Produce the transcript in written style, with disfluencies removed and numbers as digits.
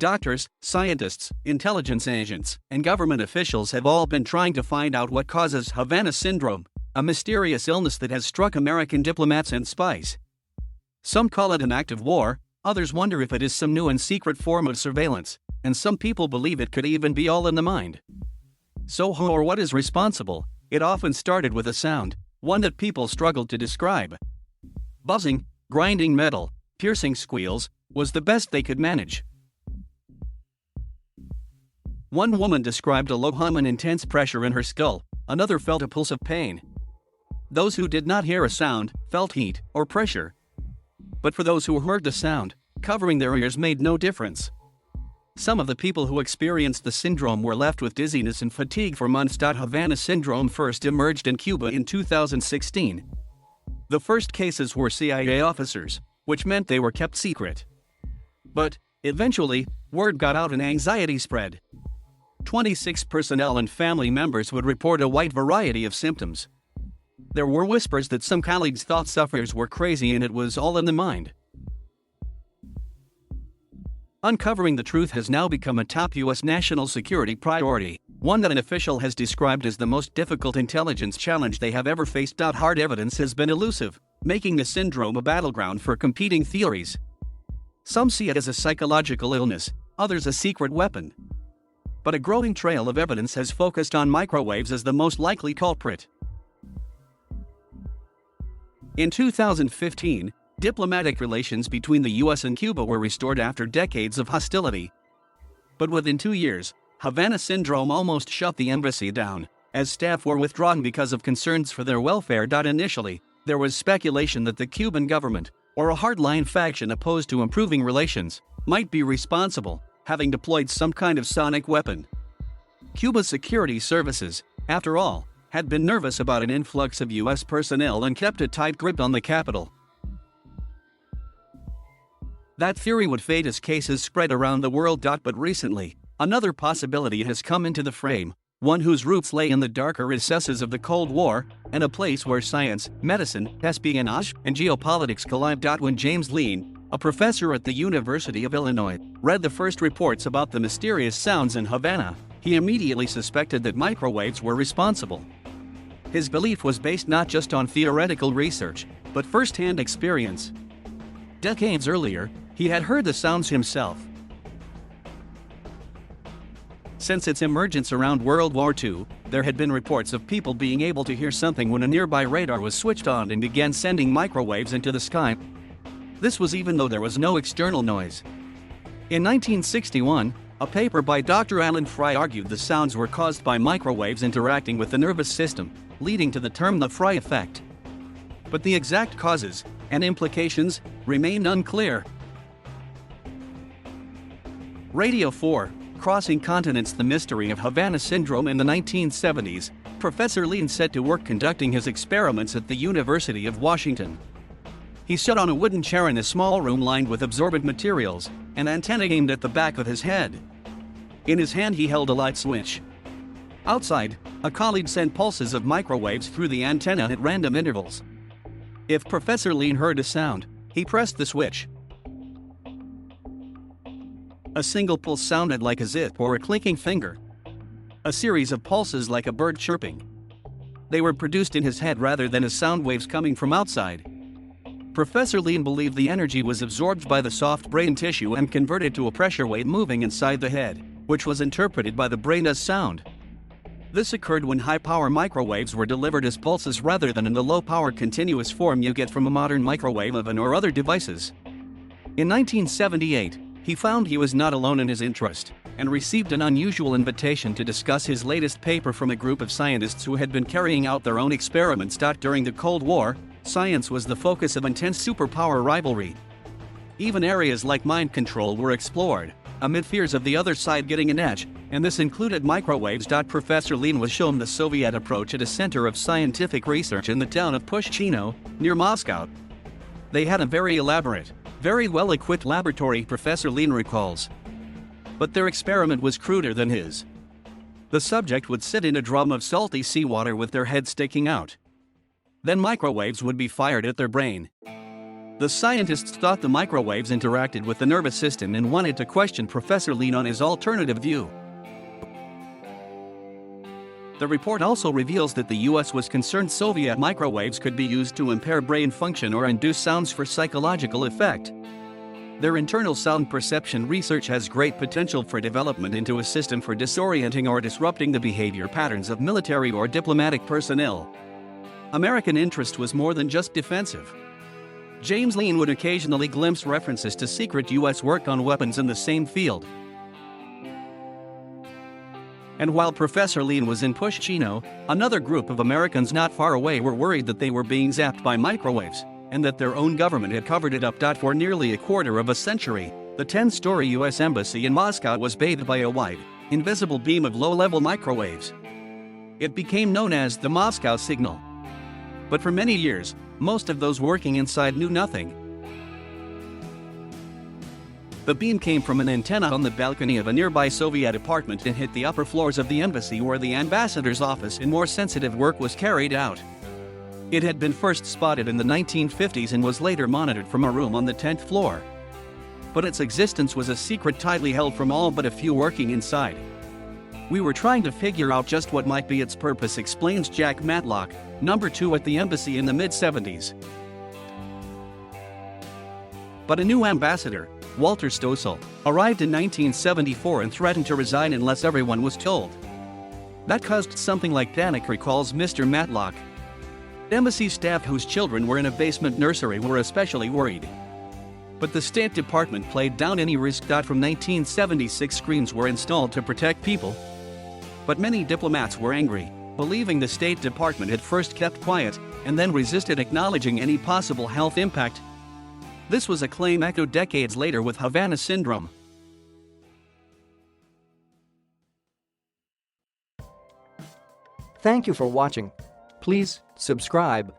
Doctors, scientists, intelligence agents, and government officials have all been trying to find out what causes Havana syndrome, a mysterious illness that has struck American diplomats and spies. Some call it an act of war, others wonder if it is some new and secret form of surveillance, and some people believe it could even be all in the mind. So who or what is responsible? It often started with a sound, one that people struggled to describe. Buzzing, grinding metal, piercing squeals, was the best they could manage. One woman described a low hum and intense pressure in her skull, another felt a pulse of pain. Those who did not hear a sound felt heat or pressure. But for those who heard the sound, covering their ears made no difference. Some of the people who experienced the syndrome were left with dizziness and fatigue for months. Havana syndrome first emerged in Cuba in 2016. The first cases were CIA officers, which meant they were kept secret. But, eventually, word got out and anxiety spread. 26 personnel and family members would report a wide variety of symptoms. There were whispers that some colleagues thought sufferers were crazy and it was all in the mind. Uncovering the truth has now become a top U.S. national security priority, one that an official has described as the most difficult intelligence challenge they have ever faced. Hard evidence has been elusive, making the syndrome a battleground for competing theories. Some see it as a psychological illness, others a secret weapon. But a growing trail of evidence has focused on microwaves as the most likely culprit. In 2015, diplomatic relations between the U.S. and Cuba were restored after decades of hostility. But within 2 years, Havana syndrome almost shut the embassy down, as staff were withdrawn because of concerns for their welfare. Initially, there was speculation that the Cuban government, or a hardline faction opposed to improving relations, might be responsible, having deployed some kind of sonic weapon. Cuba's security services, after all, had been nervous about an influx of U.S. personnel and kept a tight grip on the capital. That theory would fade as cases spread around the world. But recently, another possibility has come into the frame, one whose roots lay in the darker recesses of the Cold War, and a place where science, medicine, espionage, and geopolitics collide. When James Lean, a professor at the University of Illinois, read the first reports about the mysterious sounds in Havana, he immediately suspected that microwaves were responsible. His belief was based not just on theoretical research, but first-hand experience. Decades earlier, he had heard the sounds himself. Since its emergence around World War II, there had been reports of people being able to hear something when a nearby radar was switched on and began sending microwaves into the sky. This was even though there was no external noise. In 1961, a paper by Dr. Alan Fry argued the sounds were caused by microwaves interacting with the nervous system, leading to the term the Fry effect. But the exact causes and implications remain unclear. Radio 4, Crossing Continents: The Mystery of Havana Syndrome. In the 1970s, Professor Lean set to work conducting his experiments at the University of Washington. He sat on a wooden chair in a small room lined with absorbent materials, an antenna aimed at the back of his head. In his hand he held a light switch. Outside, a colleague sent pulses of microwaves through the antenna at random intervals. If Professor Lean heard a sound, he pressed the switch. A single pulse sounded like a zip or a clicking finger. A series of pulses like a bird chirping. They were produced in his head rather than as sound waves coming from outside. Professor Lean believed the energy was absorbed by the soft brain tissue and converted to a pressure wave moving inside the head, which was interpreted by the brain as sound. This occurred when high-power microwaves were delivered as pulses rather than in the low-power continuous form you get from a modern microwave oven or other devices. In 1978, he found he was not alone in his interest, and received an unusual invitation to discuss his latest paper from a group of scientists who had been carrying out their own experiments. During the Cold War, science was the focus of intense superpower rivalry. Even areas like mind control were explored, amid fears of the other side getting an edge, and this included microwaves. Professor Lean was shown the Soviet approach at a center of scientific research in the town of Pushchino, near Moscow. They had a very elaborate, very well-equipped laboratory, Professor Lean recalls. But their experiment was cruder than his. The subject would sit in a drum of salty seawater with their head sticking out. Then microwaves would be fired at their brain. The scientists thought the microwaves interacted with the nervous system and wanted to question Professor Lean on his alternative view. The report also reveals that the US was concerned Soviet microwaves could be used to impair brain function or induce sounds for psychological effect. Their internal sound perception research has great potential for development into a system for disorienting or disrupting the behavior patterns of military or diplomatic personnel. American interest was more than just defensive. James Lean would occasionally glimpse references to secret US work on weapons in the same field. And while Professor Lean was in Pushchino, another group of Americans not far away were worried that they were being zapped by microwaves, and that their own government had covered it up. For nearly a quarter of a century, the 10-story US embassy in Moscow was bathed by a wide, invisible beam of low-level microwaves. It became known as the Moscow signal. But for many years, most of those working inside knew nothing. The beam came from an antenna on the balcony of a nearby Soviet apartment and hit the upper floors of the embassy where the ambassador's office and more sensitive work was carried out. It had been first spotted in the 1950s and was later monitored from a room on the 10th floor. But its existence was a secret tightly held from all but a few working inside. "We were trying to figure out just what might be its purpose," explains Jack Matlock, number 2 at the embassy in the mid-70s. But a new ambassador, Walter Stossel, arrived in 1974 and threatened to resign unless everyone was told. That caused something like panic, recalls Mr. Matlock. Embassy staff whose children were in a basement nursery were especially worried. But the State Department played down any risk. From 1976, screens were installed to protect people. But many diplomats were angry, believing the State Department had first kept quiet and then resisted acknowledging any possible health impact. This was a claim echoed decades later with Havana syndrome. Thank you for watching. Please subscribe.